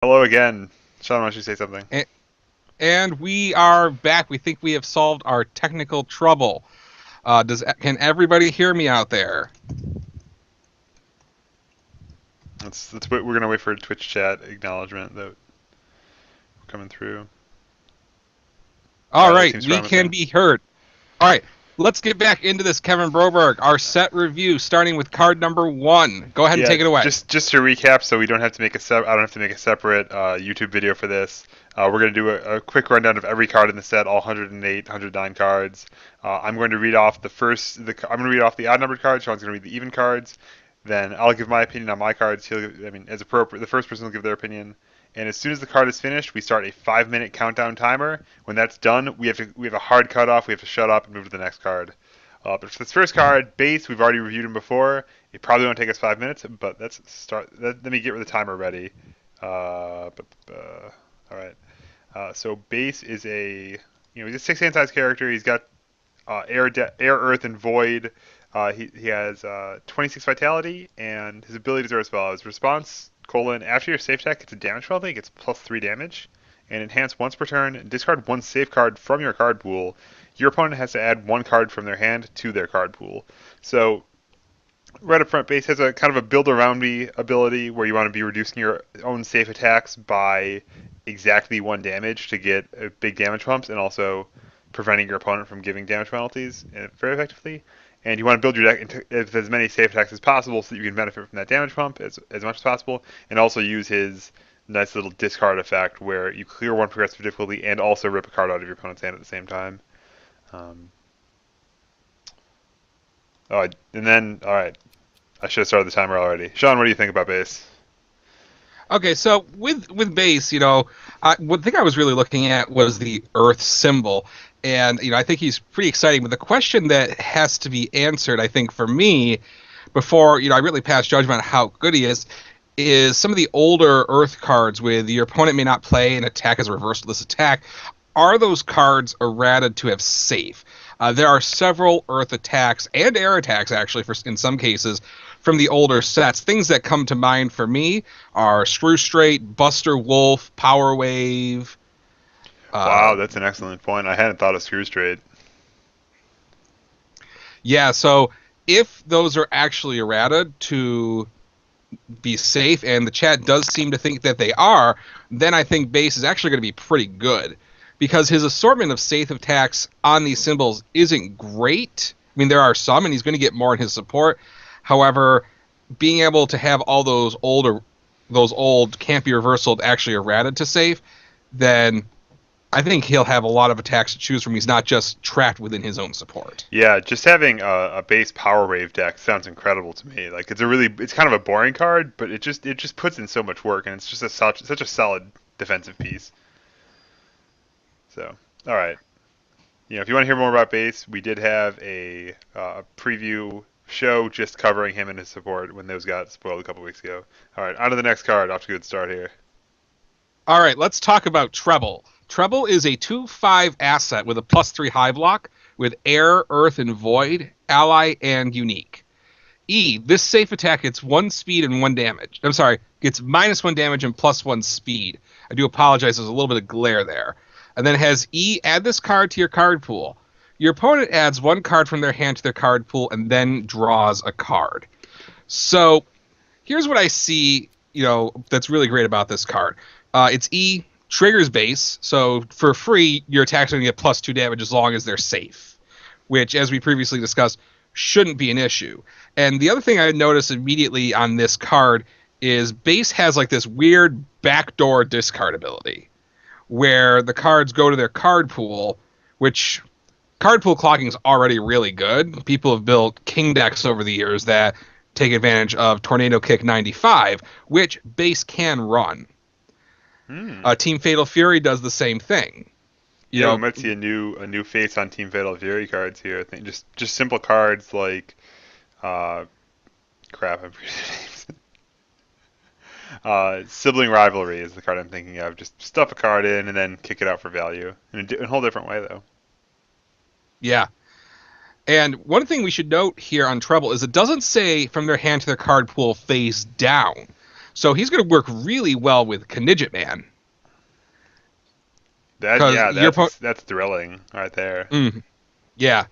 Hello again. Sean, why don't you say something? A- And we are back. We think we have solved our technical trouble. Can everybody hear me out there? Let's wait. We're gonna wait for a Twitch chat acknowledgement that coming through. All All right, that right, seems we can promising. be heard. All right, let's get back into this, Kevin Broberg. Our set review, starting with card number one. Go ahead and Yeah, take it away. just to recap, so we don't have to make I don't have to make a separate YouTube video for this. We're gonna do a quick rundown of every card in the set, all 108, 109 cards. I'm going to read off I'm gonna read off the odd numbered cards. Sean's gonna read the even cards. Then I'll give my opinion on my cards. As appropriate, the first person will give their opinion. And as soon as the card is finished, we start a 5-minute countdown timer. When that's done, we have a hard cutoff. We have to shut up and move to the next card. But for this first card, base, we've already reviewed him before. It probably won't take us 5 minutes, but let's start. Let me get the timer ready. All right. So base is he's a 6 hand size character. He's got air, earth, and void. He has 26 vitality, and his abilities are as follows: response: after your safe attack gets a damage penalty, it gets +3 damage, and enhance once per turn. Discard one safe card from your card pool. Your opponent has to add one card from their hand to their card pool. So right up front, base has a kind of a build around me ability where you want to be reducing your own safe attacks by exactly one damage to get big damage bumps, and also preventing your opponent from giving damage penalties very effectively. And you want to build your deck with as many safe attacks as possible so that you can benefit from that damage pump as much as possible, and also use his nice little discard effect where you clear one progressive difficulty and also rip a card out of your opponent's hand at the same time. Um, and then, all right, I should have started the timer already. Sean, what do you think about base? Okay, so with base, one thing I was really looking at was the Earth symbol, and I think he's pretty exciting. But the question that has to be answered, I think, for me, before I really pass judgment on how good he is some of the older Earth cards with your opponent may not play an attack as a reversalist attack. Are those cards errated to have safe? There are several Earth attacks and air attacks, actually, for in some cases, from the older sets. Things that come to mind for me are Screw Straight, Buster Wolf, Power Wave. Wow, Uh, that's an excellent point. I hadn't thought of screw straight. yeah, so if those are actually errata to be safe, and the chat does seem to think that they are, then I think base is actually going to be pretty good because his assortment of safe attacks on these symbols isn't great. I mean, there are some, and he's going to get more in his support. However, being able to have all those old can't be reversaled actually errated to safe, then I think he'll have a lot of attacks to choose from. He's not just trapped within his own support. Yeah, just having a base power wave deck sounds incredible to me. Like it's kind of a boring card, but it just puts in so much work, and it's just such a solid defensive piece. So, all right, if you want to hear more about base, we did have a preview show just covering him and his support when those got spoiled a couple weeks ago. All right, on to the next card. Off to a good start here. All right, let's talk about Treble. Treble is a 2/5 asset with a +3 high block with air, earth, and void, ally, and unique. This safe attack gets 1 speed and 1 damage. I'm sorry, gets -1 damage and +1 speed. I do apologize, there's a little bit of glare there. And then it has add this card to your card pool. Your opponent adds 1 card from their hand to their card pool and then draws a card. So here's what I see, that's really great about this card. It's triggers base, so for free, your attacks are going to get +2 damage as long as they're safe, which, as we previously discussed, shouldn't be an issue. And the other thing I noticed immediately on this card is base has like this weird backdoor discard ability, where the cards go to their card pool, which card pool clogging is already really good. People have built king decks over the years that take advantage of Tornado Kick 95, which base can run. Hmm. Team Fatal Fury does the same thing. You Yeah, we know, might see a new face on Team Fatal Fury cards here. I think just simple cards like uh, crap. I'm forgetting the names. Sibling Rivalry is the card I'm thinking of. Just stuff a card in and then kick it out for value in a whole different way though. yeah. And one thing we should note here on Treble is it doesn't say from their hand to their card pool face down. So he's going to work really well with Knidget Man. That's thrilling right there. Yeah.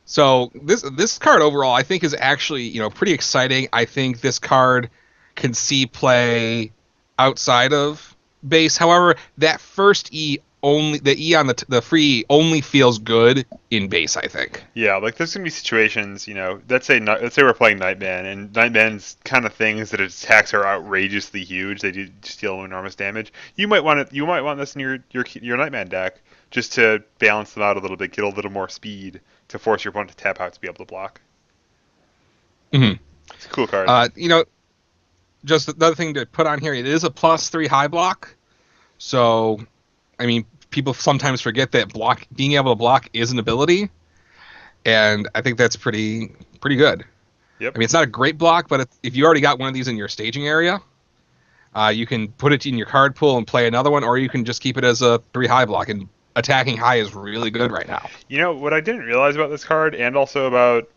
So this card overall, I think, is actually, pretty exciting. I think this card can see play outside of base. However, that first the E on the free only feels good in base, I think. Yeah, like there's gonna be situations, let's say we're playing Nightman, and Nightman's kind of things that its attacks are outrageously huge. They do just deal enormous damage. You might want this in your Nightman deck just to balance them out a little bit, get a little more speed to force your opponent to tap out to be able to block. Mm-hmm. It's a cool card. Just another thing to put on here, it is a +3 high block. So, I mean, people sometimes forget that being able to block is an ability, and I think that's pretty good. Yep. I mean, it's not a great block, but if you already got one of these in your staging area, you can put it in your card pool and play another one, or you can just keep it as a 3 high block, and attacking high is really good right now. What I didn't realize about this card, and also about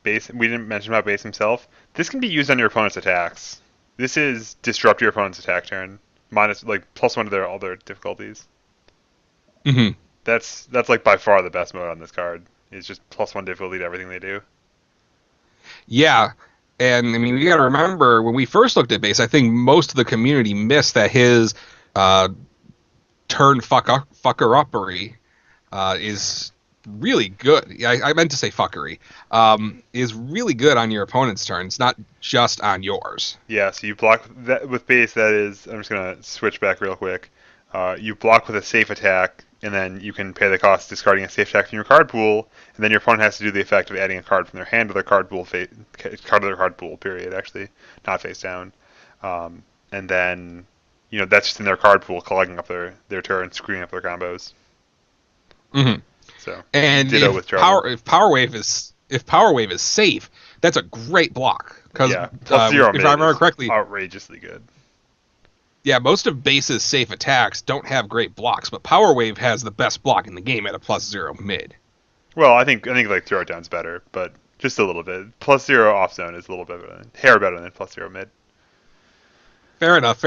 base, we didn't mention about base himself, this can be used on your opponent's attacks. This is disrupt your opponent's attack turn, minus +1 to all their difficulties. Mm-hmm. That's like by far the best mode on this card. It's just +1 difficulty to everything they do. Yeah, and I mean, we got to remember when we first looked at base, I think most of the community missed that his turn fucker-uppery is really good. I meant to say fuckery. Is really good on your opponent's turns, not just on yours. Yeah, so you block that with base. That is, I'm just gonna switch back real quick. You block with a safe attack, and then you can pay the cost discarding a safe attack from your card pool, and then your opponent has to do the effect of adding a card from their hand to their card pool. Period. Actually, not face down. And then that's just in their card pool, clogging up their turn, screwing up their combos. Mm-hmm. So and if Power Wave is safe, that's a great block because if I remember correctly, outrageously good. Yeah, most of base's safe attacks don't have great blocks, but Power Wave has the best block in the game at a +0 mid. Well, I think like throw it down's better, but just a little bit. +0 off zone is a little bit hair better than +0 mid. Fair enough.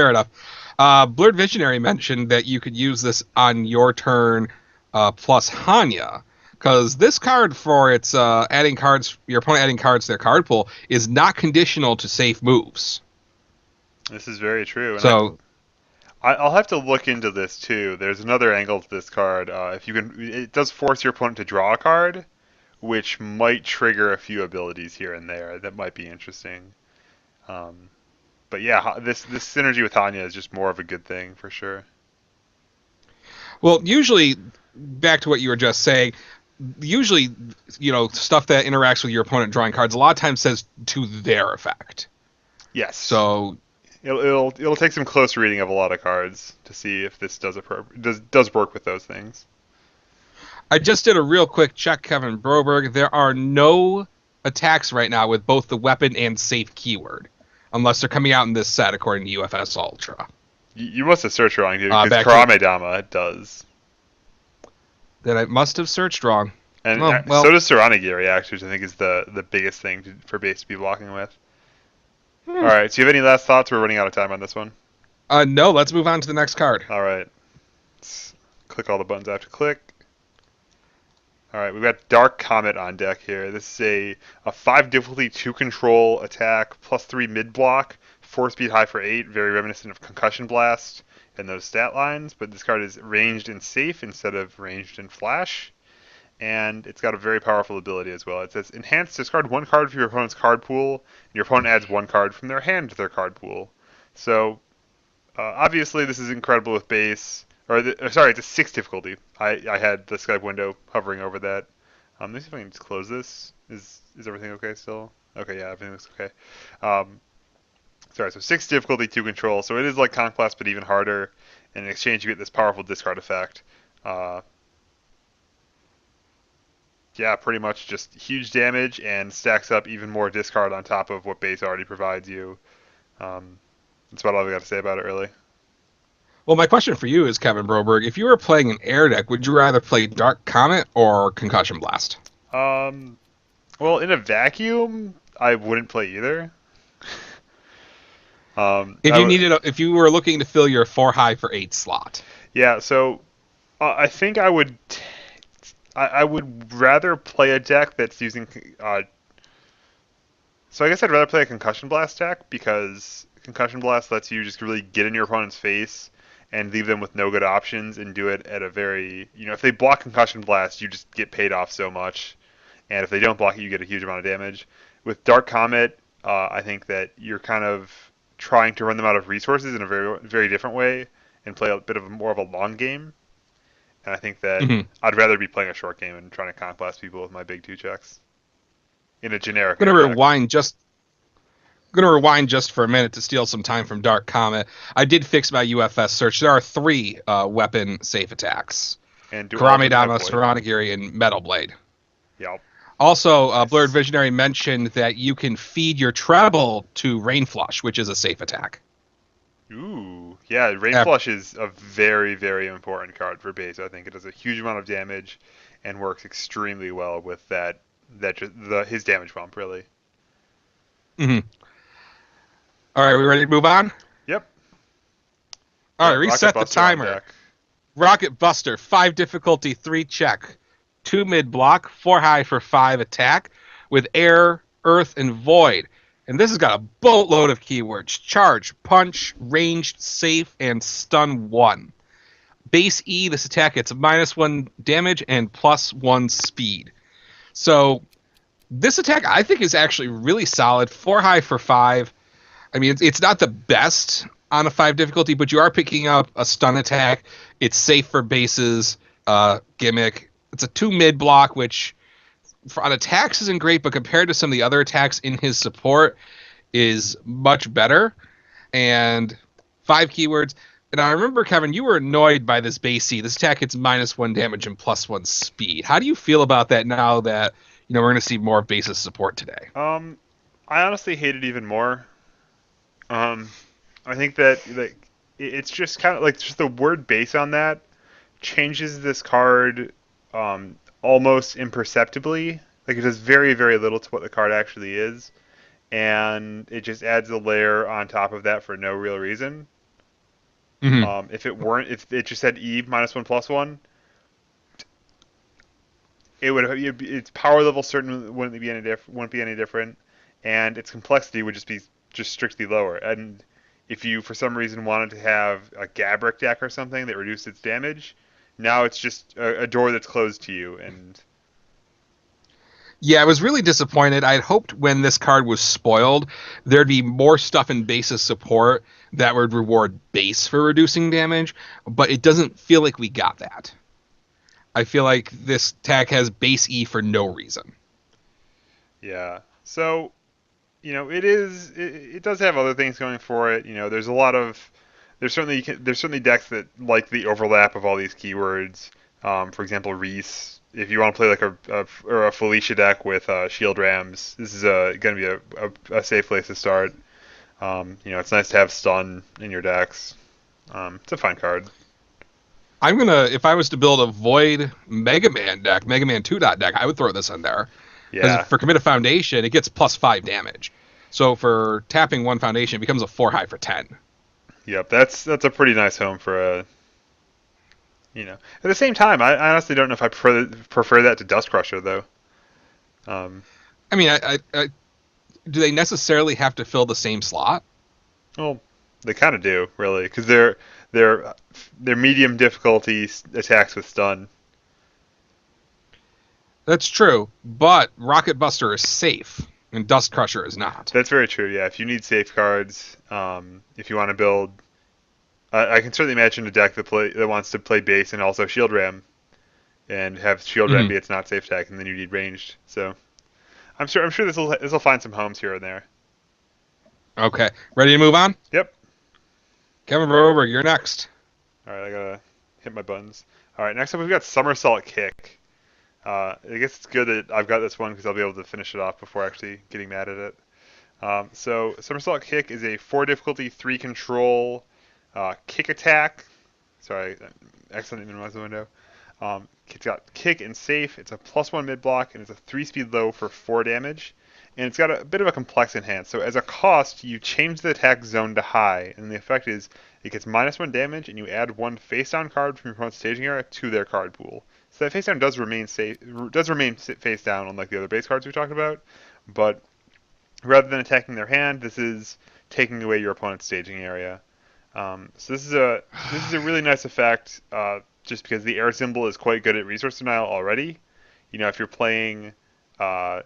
Blurred Visionary mentioned that you could use this on your turn plus Hanya, because this card for its your opponent adding cards to their card pool is not conditional to safe moves. This is very true. And so I'll have to look into this too. There's another angle to this card. It does force your opponent to draw a card, which might trigger a few abilities here and there. That might be interesting. But yeah, this synergy with Hanya is just more of a good thing for sure. Well, usually, back to what you were just saying, usually, stuff that interacts with your opponent drawing cards a lot of times says to their effect. Yes. So it'll take some close reading of a lot of cards to see if this does work with those things. I just did a real quick check, Kevin Broberg. There are no attacks right now with both the weapon and safe keyword, unless they're coming out in this set, according to UFS Ultra. You must have searched wrong, dude, because Karame Dama does. Then I must have searched wrong. And so does Saranagi Reactor, which I think is the biggest thing for base to be blocking with. All right, so you have any last thoughts? We're running out of time on this one. No, let's move on to the next card. All right. Let's click all the buttons I have to click. All right, we've got Dark Comet on deck here. This is a 5 difficulty 2 control attack, +3 mid block, 4 speed high for 8, very reminiscent of Concussion Blast and those stat lines, but this card is ranged and safe instead of ranged and flash. And it's got a very powerful ability as well. It says, enhance, discard 1 card from your opponent's card pool, and your opponent adds 1 card from their hand to their card pool. So, obviously this is incredible with base. It's a 6 difficulty. I had the Skype window hovering over that. Let me see if I can just close this. Is everything okay still? Okay, yeah, everything looks okay. So 6 difficulty, 2 control. So it is like Conquest, but even harder. And in exchange, you get this powerful discard effect. Yeah, pretty much just huge damage and stacks up even more discard on top of what base already provides you. That's about all I've got to say about it, really. Well, my question for you is, Kevin Broberg, if you were playing an air deck, would you rather play Dark Comet or Concussion Blast? Well, in a vacuum, I wouldn't play either. If I you would, needed, if you were looking to fill your 4 high for 8 slot. yeah. So I think I would rather play a deck that's using. So I guess I'd rather play a concussion blast deck because concussion blast lets you just really get in your opponent's face and leave them with no good options and do it at a very, if they block concussion blast, you just get paid off so much, and if they don't block it, you get a huge amount of damage. With Dark Comet, I think that you're kind of trying to run them out of resources in a very very different way and play a bit of more of a long game. And I think that Mhm. I'd rather be playing a short game and trying to conquest people with my big two checks in a generic I'm air gonna deck. rewind just going to rewind just for a minute to steal some time from Dark Comet. I did fix my UFS search. There are 3 weapon safe attacks: And do all of them have Karamedama, void? Saranagiri, and Metal Blade. Yep. Also, Blurred Nice. Visionary mentioned that you can feed your Treble to Rain Flush, which is a safe attack. Ooh, yeah. Rain Uh, Flush is a very, very important card for base. I think it does a huge amount of damage and works extremely well with his damage bump really. mhm. All right, we ready to move on? Yep. All right, Yeah. Rocket reset the Buster on timer. deck. Rocket Buster, 5 difficulty, 3 check, 2 mid block, 4 high for 5 attack with air, earth, and void. And this has got a boatload of keywords: charge, punch, ranged, safe, and stun 1. Base E, this attack gets -1 damage and +1 speed. So this attack I think is actually really solid. 4 high for 5. I mean, it's not the best on a 5 difficulty, but you are picking up a stun attack. It's safe for bases, gimmick. It's a 2 mid block, which on attacks isn't great, but compared to some of the other attacks in his support is much better. And 5 keywords. And I remember, Kevin, you were annoyed by this base C. This attack gets -1 damage and +1 speed. How do you feel about that now that we're going to see more basis support today? Um, I honestly hate it even more. Um, I think that it's just kind of like just the word base on that changes this card almost imperceptibly. Like it does very, very little to what the card actually is, and it just adds a layer on top of that for no real reason. Mm-hmm. If it just had E -1/+1, its power level certainly wouldn't be any different, and its complexity would just be just strictly lower. And if you for some reason wanted to have a Gabrick deck or something that reduced its damage, now it's just a door that's closed to you. And Yeah, I was really disappointed. I had hoped when this card was spoiled, there'd be more stuff in base's support that would reward base for reducing damage, but it doesn't feel like we got that. I feel like this tag has base E for no reason. yeah, so it does have other things going for it. There's a lot of there's certainly decks that like the overlap of all these keywords. For example, Reese. If you want to play like a Felicia deck with Shield Rams, this is going to be a safe place to start. It's nice to have stun in your decks. It's a fine card. If I was to build a Void MegaMan deck, MegaMan 2 dot deck, I would throw this in there. Because Yeah. for Commit a Foundation, it gets +5 damage. So for tapping 1 foundation, it becomes a 4 high for 10. Yep. That's a pretty nice home for a. At the same time, I honestly don't know if I prefer that to Dust Crusher though. Um, I mean, do they necessarily have to fill the same slot? well, they kind of do really, because they're medium difficulty attacks with stun. That's true, but Rocket Buster is safe, and Dust Crusher is not. That's very true. Yeah, if you need safeguards, if you want to build, I can certainly imagine a deck that wants to play base and also Shield Ram, and have Shield Ram Mhm. be its not safe attack, and then you need ranged. So I'm sure this will find some homes here and there. Okay, ready to move on? Yep. Kevin Broberg, you're next. All right, I gotta hit my buttons. All right, next up we've got Somersault Kick. I guess it's good that I've got this one because I'll be able to finish it off before actually getting mad at it. So Somersault Kick is a 4 difficulty, 3 control kick attack. Sorry, I accidentally minimized the window. It's got kick and safe. It's a +1 mid block and it's a 3 speed low for 4 damage. and it's got a bit of a complex enhance. So as a cost, you change the attack zone to high, and the effect is it gets -1 damage, and you add one face-down card from your opponent's staging area to their card pool. So that face-down does remain safe, does remain face down, unlike the other base cards we talked about. But rather than attacking their hand, this is taking away your opponent's staging area. So this is a really nice effect, just because the air symbol is quite good at resource denial already. If you're playing uh,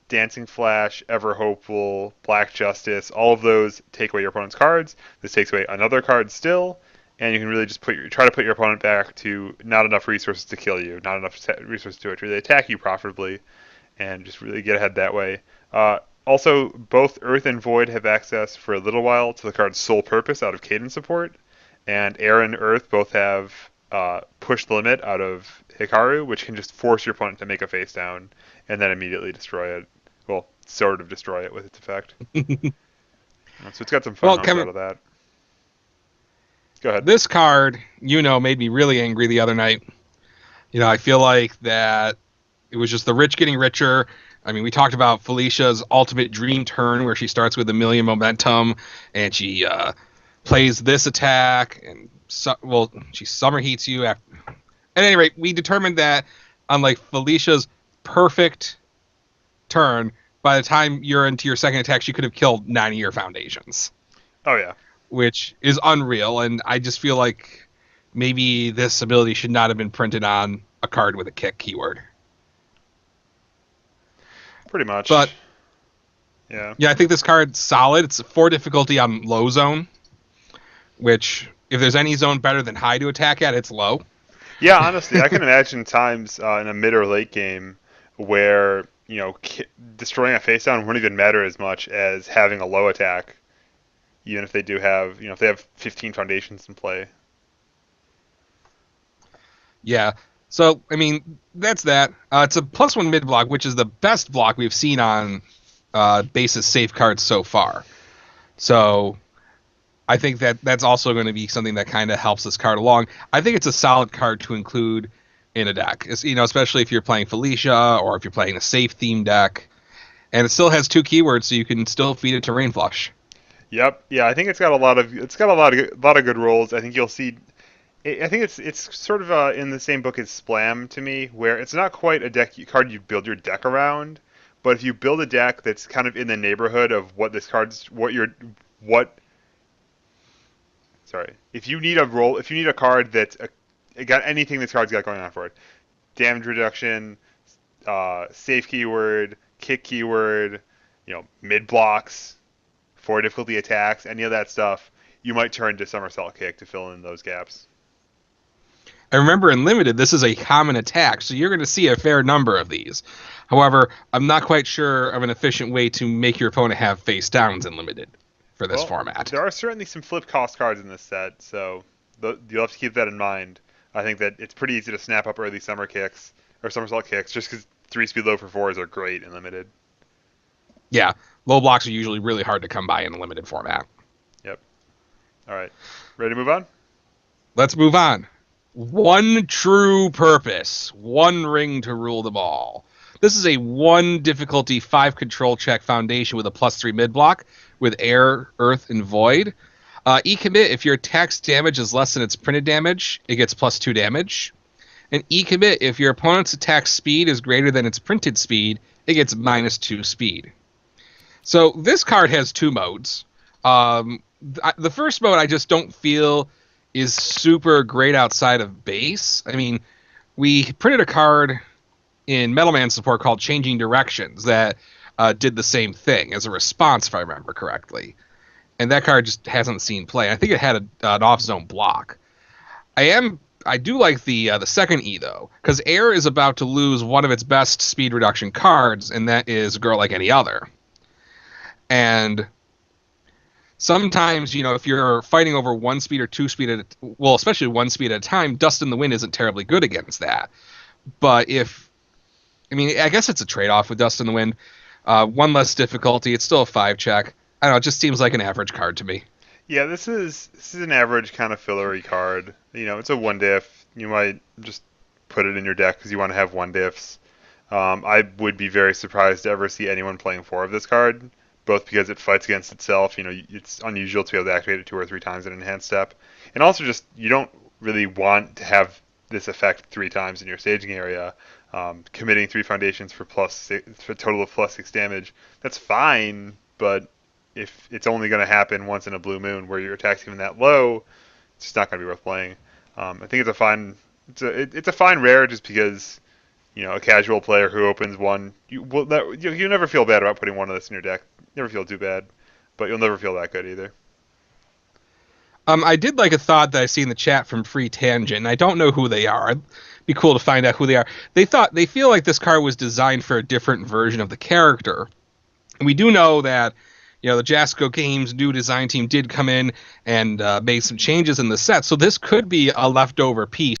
Dancing Flash, Ever Hopeful, Black Justice, all of those take away your opponent's cards. This takes away another card still, and you can really just try to put your opponent back to not enough resources to kill you, not enough resources to really attack you profitably, and just really get ahead that way. Also, both Earth and Void have access for a little while to the card's Sole Purpose out of Cadence support, and Air and Earth both have Push the Limit out of Hikaru, which can just force your opponent to make a face down and then immediately destroy it. Well, sort of destroy it with its effect. So it's got some fun out of that. Go ahead. This card, made me really angry the other night. I feel like that it was just the rich getting richer. I mean, we talked about Felicia's ultimate dream turn where she starts with 1,000,000 momentum and she plays this attack and she summer heats you. At any rate, we determined that unlike Felicia's perfect turn, by the time you're into your second attack, she could have killed 9 of your foundations. Oh yeah, which is unreal, and I just feel like maybe this ability should not have been printed on a card with a kick keyword. Pretty much. But yeah, I think this card's solid. It's 4 difficulty on low zone, which if there's any zone better than high to attack at, it's low. Yeah, honestly, I can imagine times in a mid or late game where destroying a face down wouldn't even matter as much as having a low attack, even if they do have if they have 15 foundations in play. Yeah. So, I mean, that's that. It's a +1 mid block, which is the best block we've seen on basis safe cards so far. So, I think that's also going to be something that kind of helps this card along. I think it's a solid card to include in a deck, especially if you're playing Felicia or if you're playing a safe theme deck. And it still has 2 keywords, so you can still feed it to Rain Flush. Yep. Yeah, I think it's got a lot of good roles. I think you'll see. I think it's sort of in the same book as Splam to me, where it's not quite a card you build your deck around, but if you build a deck that's kind of in the neighborhood of what this card's if you need a card that's got anything this card's got going on for it, damage reduction, safe keyword, kick keyword, mid blocks, 4 difficulty attacks, any of that stuff, you might turn to somersault kick to fill in those gaps. And remember, in Limited, this is a common attack, so you're going to see a fair number of these. However, I'm not quite sure of an efficient way to make your opponent have face downs in Limited for this format. There are certainly some flip cost cards in this set, so you'll have to keep that in mind. I think that it's pretty easy to snap up early summer kicks or somersault kicks, just because 3-speed low for 4s are great in Limited. Yeah, low blocks are usually really hard to come by in a Limited format. Yep. All right, ready to move on? Let's move on. 1 true purpose, 1 ring to rule them all. This is a 1 difficulty 5 control check foundation with a +3 mid block with air, earth, and void. E-commit, if your attack's damage is less than its printed damage, it gets +2 damage. And E-commit, if your opponent's attack speed is greater than its printed speed, it gets -2 speed. So this card has 2 modes. The first mode I just don't feel is super great outside of base. I mean, we printed a card in MegaMan support called Changing Directions that did the same thing as a response, if I remember correctly. And that card just hasn't seen play. I think it had an off-zone block. I do like the second E, though, because Air is about to lose one of its best speed reduction cards, and that is Girl Like Any Other. And sometimes, if you're fighting over 1 speed or 2 speed especially 1 speed at a time, Dust in the Wind isn't terribly good against that. But I guess it's a trade-off with Dust in the Wind. 1 less difficulty, it's still a 5 check. I don't know, it just seems like an average card to me. Yeah, this is an average kind of fillery card. It's a 1 diff. You might just put it in your deck because you want to have 1 diffs. I would be very surprised to ever see anyone playing 4 of this card, both because it fights against itself. It's unusual to be able to activate it 2 or 3 times in an enhanced step, and also just you don't really want to have this effect 3 times in your staging area. Committing 3 foundations for for a total of +6 damage. That's fine, but if it's only going to happen once in a blue moon where your attack's even that low, it's just not going to be worth playing. I think it's a fine rare just because a casual player who opens one, you'll never feel bad about putting one of this in your deck. Never feel too bad, but you'll never feel that good either. I did like a thought that I see in the chat from Free Tangent, and I don't know who they are. It'd be cool to find out who they are. They feel like this card was designed for a different version of the character. And we do know that the Jasco Games new design team did come in and made some changes in the set, so this could be a leftover piece.